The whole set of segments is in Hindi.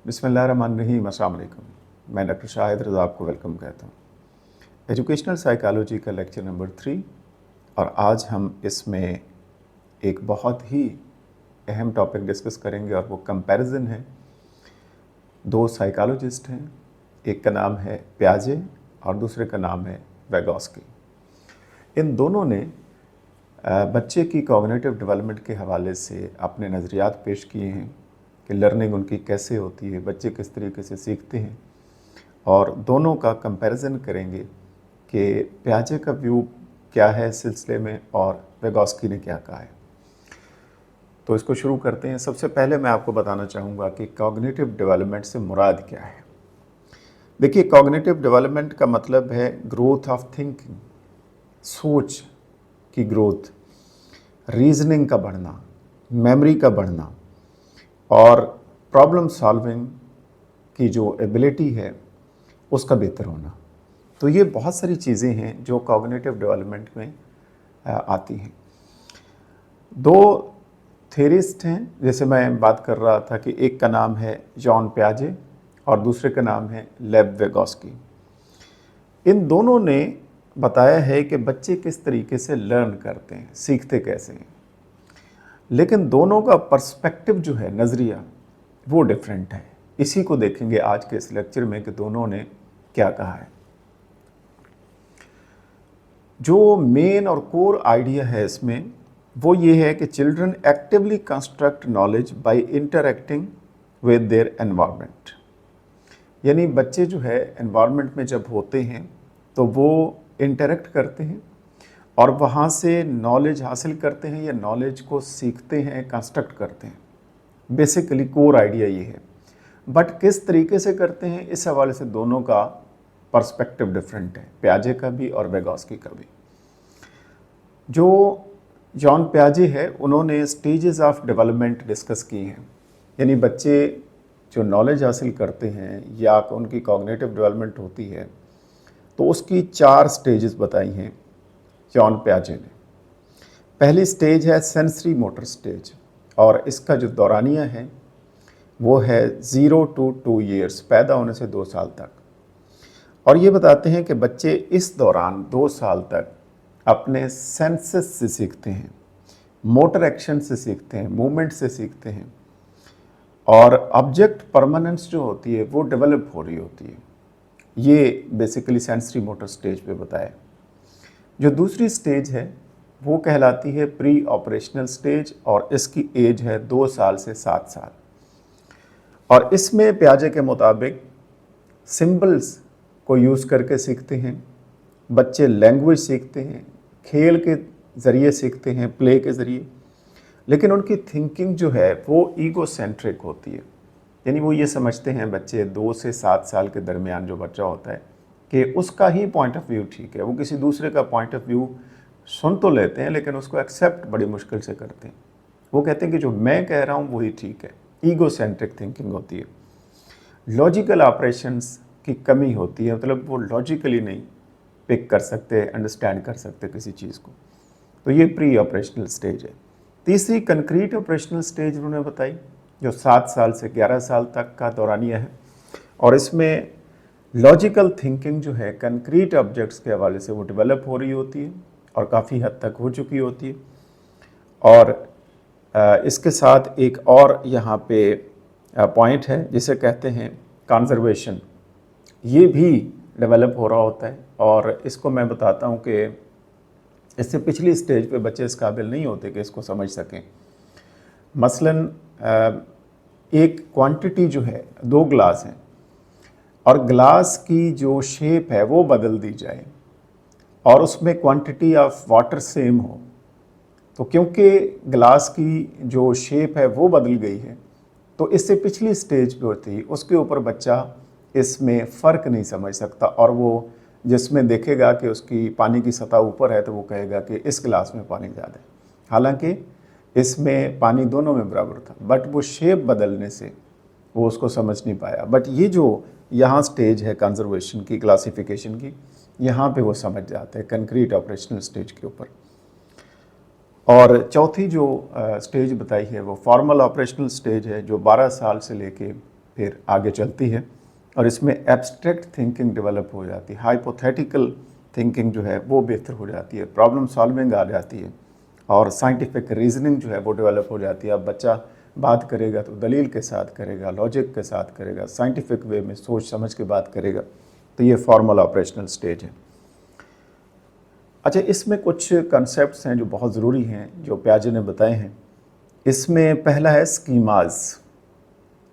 बिस्मिल्लाहिर्रहमानिर्रहीम। अस्सलाम वालेकुम। मैं डॉक्टर शाहिद रज़ा आपको वेलकम कहता हूँ। एजुकेशनल साइकोलॉजी का लेक्चर नंबर 3 और आज हम इसमें एक बहुत ही अहम टॉपिक डिस्कस करेंगे और वो कंपैरिजन है। दो साइकोलॉजिस्ट हैं, एक का नाम है पियाजे और दूसरे का नाम है वेगोस्की। इन दोनों ने बच्चे की कॉग्निटिव डेवलपमेंट के हवाले से अपने नज़रियात पेश किए हैं कि लर्निंग उनकी कैसे होती है, बच्चे किस तरीके से सीखते हैं, और दोनों का कंपैरिजन करेंगे कि पियाजे का व्यू क्या है इस सिलसिले में और वेगोस्की ने क्या कहा है। तो इसको शुरू करते हैं। सबसे पहले मैं आपको बताना चाहूँगा कि कॉग्निटिव डेवलपमेंट से मुराद क्या है। देखिए, कॉग्निटिव डेवलपमेंट का मतलब है ग्रोथ ऑफ थिंकिंग, सोच की ग्रोथ, रीजनिंग का बढ़ना, मेमोरी का बढ़ना और प्रॉब्लम सॉल्विंग की जो एबिलिटी है उसका बेहतर होना। तो ये बहुत सारी चीज़ें हैं जो कॉग्निटिव डेवलपमेंट में आती हैं। दो थेरिस्ट हैं, जैसे मैं बात कर रहा था कि एक का नाम है जॉन पियाजे और दूसरे का नाम है लेव वेगोस्की। इन दोनों ने बताया है कि बच्चे किस तरीके से लर्न करते हैं, सीखते कैसे हैं, लेकिन दोनों का पर्सपेक्टिव जो है, नज़रिया, वो डिफरेंट है। इसी को देखेंगे आज के इस लेक्चर में कि दोनों ने क्या कहा है। जो मेन और कोर आइडिया है इसमें वो ये है कि children actively construct knowledge by interacting with their environment. यानी बच्चे जो है एनवायरनमेंट में जब होते हैं तो वो इंटरैक्ट करते हैं और वहाँ से नॉलेज हासिल करते हैं या नॉलेज को सीखते हैं, कंस्ट्रक्ट करते हैं। बेसिकली कोर आइडिया ये है, बट किस तरीके से करते हैं इस हवाले से दोनों का पर्सपेक्टिव डिफरेंट है, पियाजे का भी और वेगोस्की का भी। जो जॉन पियाजे है उन्होंने स्टेजेस ऑफ डेवलपमेंट डिस्कस की हैं। यानी बच्चे जो नॉलेज हासिल करते हैं या उनकी कॉग्निटिव डेवलपमेंट होती है तो उसकी 4 स्टेजेस बताई हैं जॉन पियाजे ने। पहली स्टेज है सेंसरी मोटर स्टेज और इसका जो दौरानिया है वो है 0 to 2 years, पैदा होने से 2 साल तक। और ये बताते हैं कि बच्चे इस दौरान 2 साल तक अपने सेंसेस से सीखते हैं, मोटर एक्शन से सीखते हैं, मूवमेंट से सीखते हैं और ऑब्जेक्ट परमानेंस जो होती है वो डेवलप हो रही होती है। ये बेसिकली सेंसरी मोटर स्टेज पे बताया। जो दूसरी स्टेज है वो कहलाती है प्री ऑपरेशनल स्टेज और इसकी एज है 2 साल से 7 साल। और इसमें पियाजे के मुताबिक सिंबल्स को यूज़ करके सीखते हैं, बच्चे लैंग्वेज सीखते हैं, खेल के ज़रिए सीखते हैं, प्ले के ज़रिए, लेकिन उनकी थिंकिंग जो है वो ईगो सेंट्रिक होती है। यानी वो ये समझते हैं, बच्चे 2 से 7 साल के दरमियान जो बच्चा होता है, कि उसका ही पॉइंट ऑफ व्यू ठीक है। वो किसी दूसरे का पॉइंट ऑफ व्यू सुन तो लेते हैं लेकिन उसको एक्सेप्ट बड़ी मुश्किल से करते हैं। वो कहते हैं कि जो मैं कह रहा हूँ वही ठीक है। ईगो सेंट्रिक थिंकिंग होती है। लॉजिकल ऑपरेशंस की कमी होती है, मतलब वो लॉजिकली नहीं पिक कर सकते, अंडरस्टैंड कर सकते किसी चीज़ को। तो ये प्री ऑपरेशनल स्टेज है। तीसरी कंक्रीट ऑपरेशनल स्टेज उन्होंने बताई जो 7 साल से 11 साल तक का दौरानिया है और इसमें लॉजिकल थिंकिंग जो है कंक्रीट ऑब्जेक्ट्स के हवाले से वो डेवलप हो रही होती है और काफ़ी हद तक हो चुकी होती है। और इसके साथ एक और यहाँ पे पॉइंट है जिसे कहते हैं कंजर्वेशन, ये भी डेवलप हो रहा होता है। और इसको मैं बताता हूँ कि इससे पिछली स्टेज पे बच्चे इस काबिल नहीं होते कि इसको समझ सकें। मसलन एक क्वांटिटी जो है, 2 ग्लास हैं और ग्लास की जो शेप है वो बदल दी जाए और उसमें क्वांटिटी ऑफ वाटर सेम हो, तो क्योंकि ग्लास की जो शेप है वो बदल गई है तो इससे पिछली स्टेज पे होती है, उसके ऊपर बच्चा इसमें फ़र्क नहीं समझ सकता और वो जिसमें देखेगा कि उसकी पानी की सतह ऊपर है तो वो कहेगा कि इस गिलास में पानी ज़्यादा है, हालांकि इसमें पानी दोनों में बराबर था, बट वो शेप बदलने से वो उसको समझ नहीं पाया। बट ये जो यहाँ स्टेज है कंजर्वेशन की, क्लासिफिकेशन की, यहाँ पे वो समझ जाते हैं कंक्रीट ऑपरेशनल स्टेज के ऊपर। और चौथी जो स्टेज बताई है वो फॉर्मल ऑपरेशनल स्टेज है जो 12 साल से लेके फिर आगे चलती है और इसमें एब्स्ट्रैक्ट थिंकिंग डेवलप हो जाती है, हाइपोथेटिकल थिंकिंग जो है वो बेहतर हो जाती है, प्रॉब्लम सॉल्विंग आ जाती है और साइंटिफिक रीजनिंग जो है वो डेवलप हो जाती है। अब बच्चा बात करेगा तो दलील के साथ करेगा, लॉजिक के साथ करेगा, साइंटिफिक वे में सोच समझ के बात करेगा। तो ये फॉर्मल ऑपरेशनल स्टेज है। अच्छा, इसमें कुछ कंसेप्ट्स हैं जो बहुत ज़रूरी हैं जो प्याजे ने बताए हैं। इसमें पहला है स्कीमाज।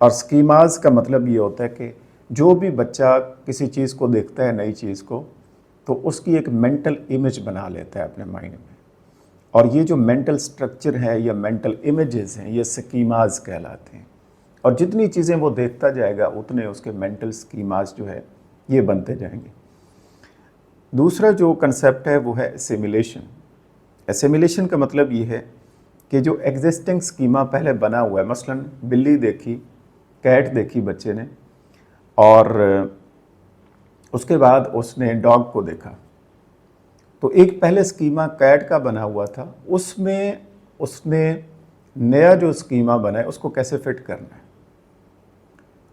और स्कीमाज का मतलब ये होता है कि जो भी बच्चा किसी चीज़ को देखता है, नई चीज़ को, तो उसकी एक मेंटल इमेज बना लेता है अपने माइंड में। और ये जो मेंटल स्ट्रक्चर है या मेंटल इमेजेस हैं, ये स्कीमाज कहलाते हैं। और जितनी चीज़ें वो देखता जाएगा उतने उसके मेंटल स्कीमाज जो है ये बनते जाएंगे। दूसरा जो कंसेप्ट है वो है एसिमिलेशन। एसिमिलेशन का मतलब ये है कि जो एग्जिस्टिंग स्कीमा पहले बना हुआ है, मसलन बिल्ली देखी, कैट देखी बच्चे ने, और उसके बाद उसने डॉग को देखा, तो एक पहले स्कीमा कैट का बना हुआ था, उसमें उसने नया जो स्कीमा बना है उसको कैसे फिट करना है।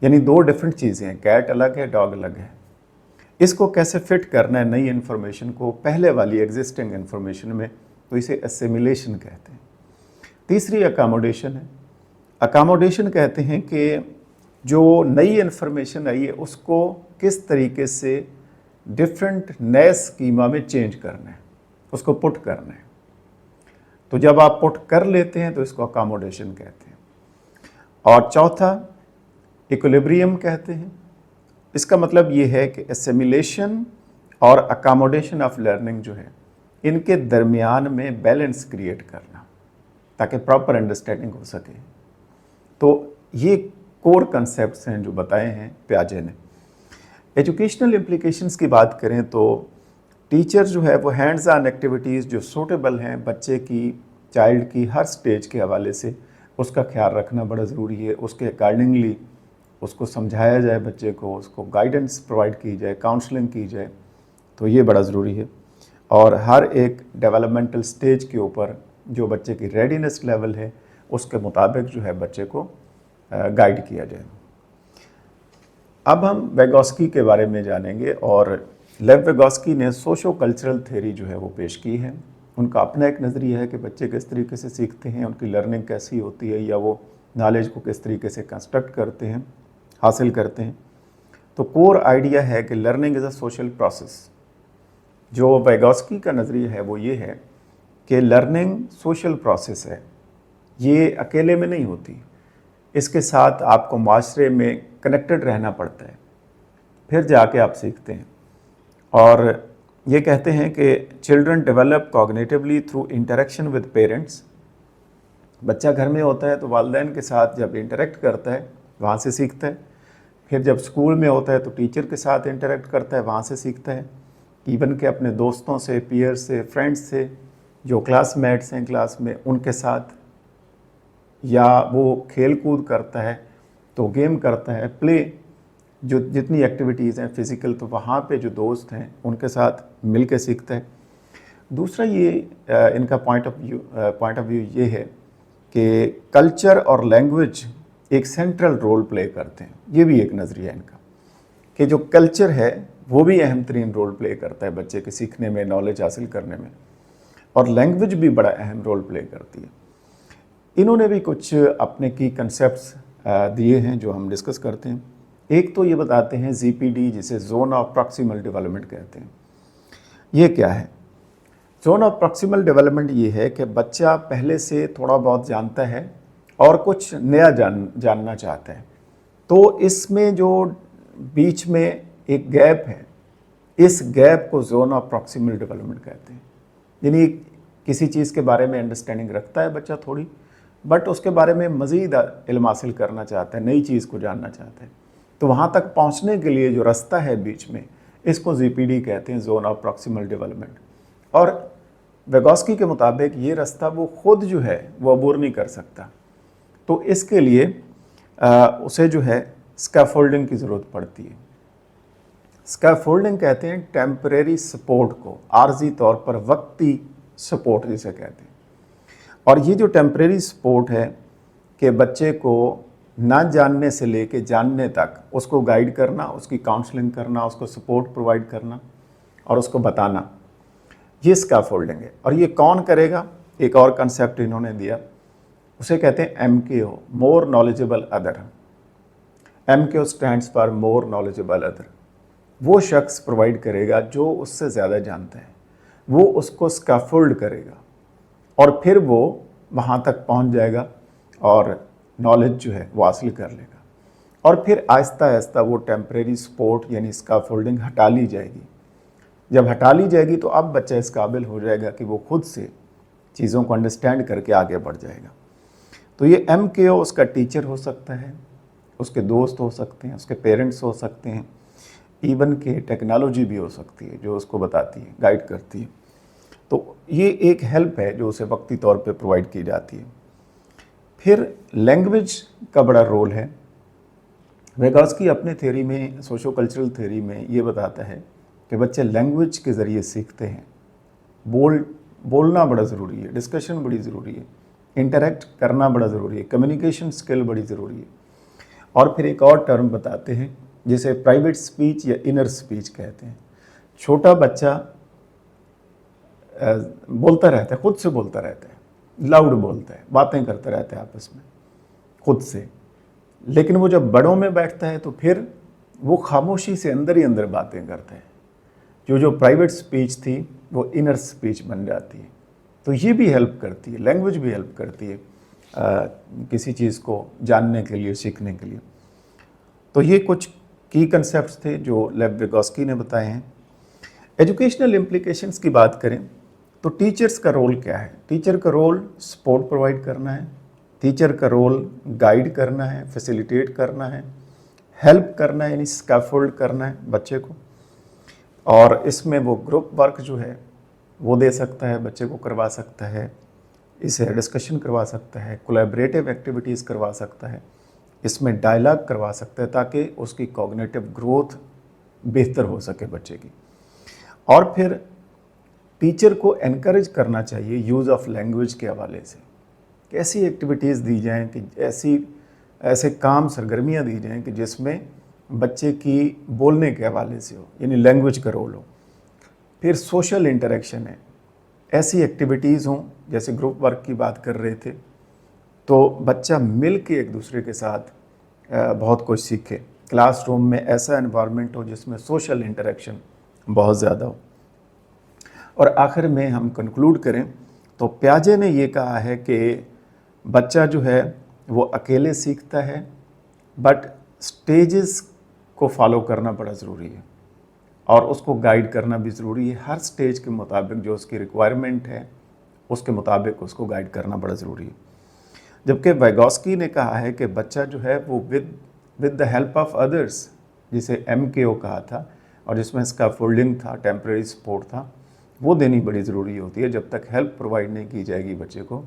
यानी दो डिफरेंट चीज़ें हैं, कैट अलग है, डॉग अलग है। इसको कैसे फिट करना है नई इन्फॉर्मेशन को पहले वाली एग्जिस्टिंग इन्फॉर्मेशन में, तो इसे एसिमिलेशन कहते हैं। तीसरी अकोमोडेशन है। अकोमोडेशन कहते हैं कि जो नई इन्फॉर्मेशन आई है उसको किस तरीके से डिफरेंट नए स्कीमा में चेंज करना है, उसको पुट करना है। तो जब आप पुट कर लेते हैं तो इसको अकोमोडेशन कहते हैं। और चौथा इक्विलिब्रियम कहते हैं। इसका मतलब ये है कि एसिमिलेशन और अकोमोडेशन ऑफ लर्निंग जो है, इनके दरमियान में बैलेंस क्रिएट करना ताकि प्रॉपर अंडरस्टैंडिंग हो सके। तो ये कोर कंसेप्ट्स हैं जो बताए हैं प्याजे ने। एजुकेशनल इम्प्लीकेशंस की बात करें तो टीचर जो है वो हैंड्स ऑन एक्टिविटीज़ जो सूटेबल हैं बच्चे की, चाइल्ड की हर स्टेज के हवाले से, उसका ख्याल रखना बड़ा ज़रूरी है। उसके अकॉर्डिंगली उसको समझाया जाए बच्चे को, उसको गाइडेंस प्रोवाइड की जाए, काउंसलिंग की जाए, तो ये बड़ा ज़रूरी है। और हर एक डेवलपमेंटल स्टेज के ऊपर जो बच्चे की रेडीनेस लेवल है उसके मुताबिक जो है बच्चे को गाइड किया जाए। अब हम वेगोस्की के बारे में जानेंगे। और लेव वेगोस्की ने सोशो कल्चरल थ्योरी जो है वो पेश की है। उनका अपना एक नज़रिया है कि बच्चे किस तरीके से सीखते हैं, उनकी लर्निंग कैसी होती है, या वो नॉलेज को किस तरीके से कंस्ट्रक्ट करते हैं, हासिल करते हैं। तो कोर आइडिया है कि learning is a social process. जो वेगोस्की का नज़रिया है वो ये है कि लर्निंग सोशल प्रोसेस है, ये अकेले में नहीं होती, इसके साथ आपको माशरे में कनेक्टेड रहना पड़ता है, फिर जाके आप सीखते हैं। और ये कहते हैं कि children develop cognitively through interaction with parents. बच्चा घर में होता है तो वालिदैन के साथ जब इंटरेक्ट करता है वहाँ से सीखता है। फिर जब स्कूल में होता है तो टीचर के साथ इंटरेक्ट करता है, वहाँ से सीखता है। इवन के अपने दोस्तों से, पीयर से, फ्रेंड्स से, जो क्लासमेट्स हैं क्लास में, उनके साथ, या वो खेल कूद करता है तो गेम करता है, प्ले, जो जितनी एक्टिविटीज़ हैं फिज़िकल, तो वहाँ पे जो दोस्त हैं उनके साथ मिल के सीखता है। दूसरा ये इनका पॉइंट ऑफ व्यू ये है कि कल्चर और लैंग्वेज एक सेंट्रल रोल प्ले करते हैं। ये भी एक नज़रिया इनका कि जो कल्चर है वो भी अहम तरीन रोल प्ले करता है बच्चे के सीखने में, नॉलेज हासिल करने में, और लैंग्वेज भी बड़ा अहम रोल प्ले करती है। इन्होंने भी कुछ अपने की कंसेप्ट्स दिए हैं जो हम डिस्कस करते हैं। एक तो ये बताते हैं ZPD, जिसे जोन ऑफ प्रॉक्सिमल डेवलपमेंट कहते हैं। ये क्या है? जोन ऑफ प्रॉक्सिमल डेवलपमेंट ये है कि बच्चा पहले से थोड़ा बहुत जानता है और कुछ नया जानना चाहता है, तो इसमें जो बीच में एक गैप है, इस गैप को जोन ऑफ प्रॉक्सिमल डेवलपमेंट कहते हैं। यानी किसी चीज़ के बारे में अंडरस्टैंडिंग रखता है बच्चा थोड़ी, बट उसके बारे में मज़ीद इल्म हासिल करना चाहता है, नई चीज़ को जानना चाहता है, तो वहाँ तक पहुँचने के लिए जो रास्ता है बीच में, इसको ZPD कहते हैं, जोन ऑफ प्रॉक्सिमल डेवलपमेंट। और वेगोस्की के मुताबिक ये रास्ता वो खुद जो है वो अबूर नहीं कर सकता, तो इसके लिए उसे जो है स्कैफोल्डिंग की ज़रूरत पड़ती है। स्कैफोल्डिंग कहते हैं टेम्परेरी सपोर्ट को, आर्जी तौर पर वक्ती सपोर्ट जिसे कहते हैं। और ये जो टेम्परेरी सपोर्ट है कि बच्चे को ना जानने से लेके जानने तक उसको गाइड करना, उसकी काउंसलिंग करना, उसको सपोर्ट प्रोवाइड करना और उसको बताना, ये स्कैफोल्डिंग है। और ये कौन करेगा? एक और कंसेप्ट इन्होंने दिया, उसे कहते हैं MKO, more knowledgeable other. MKO stands for more knowledgeable other. वो शख्स प्रोवाइड करेगा जो उससे ज़्यादा जानता है, वो उसको स्कैफोल्ड करेगा और फिर वो वहाँ तक पहुँच जाएगा और नॉलेज जो है वो हासिल कर लेगा। और फिर आहिस्ता आहिस्ता वो टेम्परेरी सपोर्ट यानी स्कैफोल्डिंग हटा ली जाएगी। जब हटा ली जाएगी तो अब बच्चा इस काबिल हो जाएगा कि वो खुद से चीज़ों को अंडरस्टैंड करके आगे बढ़ जाएगा। तो ये MKO उसका टीचर हो सकता है, उसके दोस्त हो सकते हैं, उसके पेरेंट्स हो सकते हैं, इवन के टेक्नोलॉजी भी हो सकती है जो उसको बताती है, गाइड करती है। तो ये एक हेल्प है जो उसे वक्ती तौर पे प्रोवाइड की जाती है। फिर लैंग्वेज का बड़ा रोल है। वेगोस्की अपने थ्योरी में, सोशो कल्चरल थ्योरी में ये बताता है कि बच्चे लैंग्वेज के ज़रिए सीखते हैं। बोलना बड़ा ज़रूरी है, डिस्कशन बड़ी ज़रूरी है, इंटरेक्ट करना बड़ा ज़रूरी है, कम्युनिकेशन स्किल बड़ी ज़रूरी है। और फिर एक और टर्म बताते हैं जिसे प्राइवेट स्पीच या इनर स्पीच कहते हैं। छोटा बच्चा बोलता रहता है, खुद से बोलता रहता है, लाउड बोलता है, बातें करता रहता है आपस में खुद से। लेकिन वो जब बड़ों में बैठता है तो फिर वो खामोशी से अंदर ही अंदर बातें करता है। जो प्राइवेट स्पीच थी वो इनर स्पीच बन जाती है। तो ये भी हेल्प करती है, लैंग्वेज भी हेल्प करती है किसी चीज़ को जानने के लिए, सीखने के लिए। तो ये कुछ की कंसेप्ट्स थे जो लेव विगोस्की ने बताए हैं। एजुकेशनल इम्प्लीकेशंस की बात करें तो टीचर्स का रोल क्या है? टीचर का रोल सपोर्ट प्रोवाइड करना है, टीचर का रोल गाइड करना है, फैसिलिटेट करना है, हेल्प करना है, यानी स्कैफोल्ड करना है बच्चे को। और इसमें वो ग्रुप वर्क जो है वो दे सकता है, बच्चे को करवा सकता है, इसे डिस्कशन करवा सकता है, कोलैबोरेटिव एक्टिविटीज़ करवा सकता है, इसमें डायलॉग करवा सकता है ताकि उसकी कॉग्निटिव ग्रोथ बेहतर हो सके बच्चे की। और फिर टीचर को एनकरेज करना चाहिए यूज़ ऑफ लैंग्वेज के हवाले से। कैसी एक्टिविटीज़ दी जाएँ कि ऐसे काम, सरगर्मियाँ दी जाएँ कि जिसमें बच्चे की बोलने के हवाले से हो, यानी लैंग्वेज का रोल हो। फिर सोशल इंटरेक्शन है, ऐसी एक्टिविटीज़ हों, जैसे ग्रुप वर्क की बात कर रहे थे, तो बच्चा मिल के एक दूसरे के साथ बहुत कुछ सीखे। क्लासरूम में ऐसा एनवायरनमेंट हो जिसमें सोशल इंटरेक्शन बहुत ज़्यादा हो। और आखिर में हम कंक्लूड करें तो प्याजे ने ये कहा है कि बच्चा जो है वो अकेले सीखता है, बट स्टेजेस को फॉलो करना बड़ा ज़रूरी है और उसको गाइड करना भी ज़रूरी है। हर स्टेज के मुताबिक जो उसकी रिक्वायरमेंट है उसके मुताबिक उसको गाइड करना बड़ा ज़रूरी है। जबकि वाइगोस्की ने कहा है कि बच्चा जो है वो with the help of others, जिसे MKO कहा था और जिसमें इसका फोल्डिंग था, टेम्परेरी सपोर्ट था, वो देनी बड़ी ज़रूरी होती है जब तक हेल्प प्रोवाइड नहीं की जाएगी बच्चे को।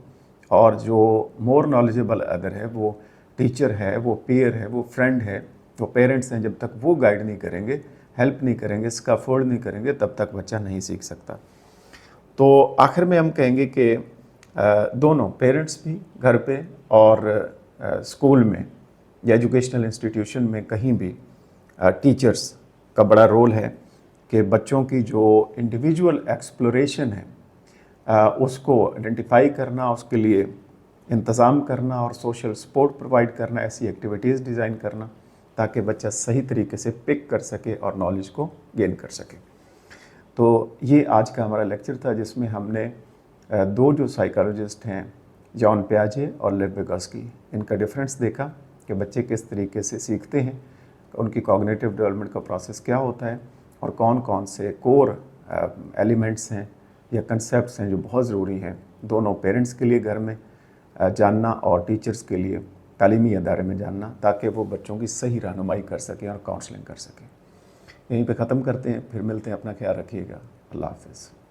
और जो मोर नॉलेजेबल अदर है, वो टीचर है, वो पीयर है, वो फ्रेंड है, वो पेरेंट्स हैं, जब तक वो गाइड नहीं करेंगे, हेल्प नहीं करेंगे, स्कैफोल्ड नहीं करेंगे, तब तक बच्चा नहीं सीख सकता। तो आखिर में हम कहेंगे कि दोनों, पेरेंट्स भी घर पे और स्कूल में या एजुकेशनल इंस्टीट्यूशन में कहीं भी टीचर्स का बड़ा रोल है कि बच्चों की जो इंडिविजुअल एक्सप्लोरेशन है उसको आइडेंटिफाई करना, उसके लिए इंतज़ाम करना और सोशल सपोर्ट प्रोवाइड करना, ऐसी एक्टिविटीज़ डिज़ाइन करना ताकि बच्चा सही तरीके से पिक कर सके और नॉलेज को गेन कर सके। तो ये आज का हमारा लेक्चर था जिसमें हमने दो जो साइकोलॉजिस्ट हैं, जॉन पियाजे और लेव विगोस्की, इनका डिफरेंस देखा कि बच्चे किस तरीके से सीखते हैं, उनकी कॉग्निटिव डेवलपमेंट का प्रोसेस क्या होता है और कौन कौन से कोर एलिमेंट्स हैं या कंसेप्ट्स हैं जो बहुत ज़रूरी हैं दोनों पेरेंट्स के लिए घर में जानना और टीचर्स के लिए तालीमी अदारे में जानना, ताकि वो बच्चों की सही रहनुमाई कर सकें और काउंसलिंग कर सकें। यहीं पे ख़त्म करते हैं, फिर मिलते हैं। अपना ख्याल रखिएगा। अल्लाह हाफ़िज़।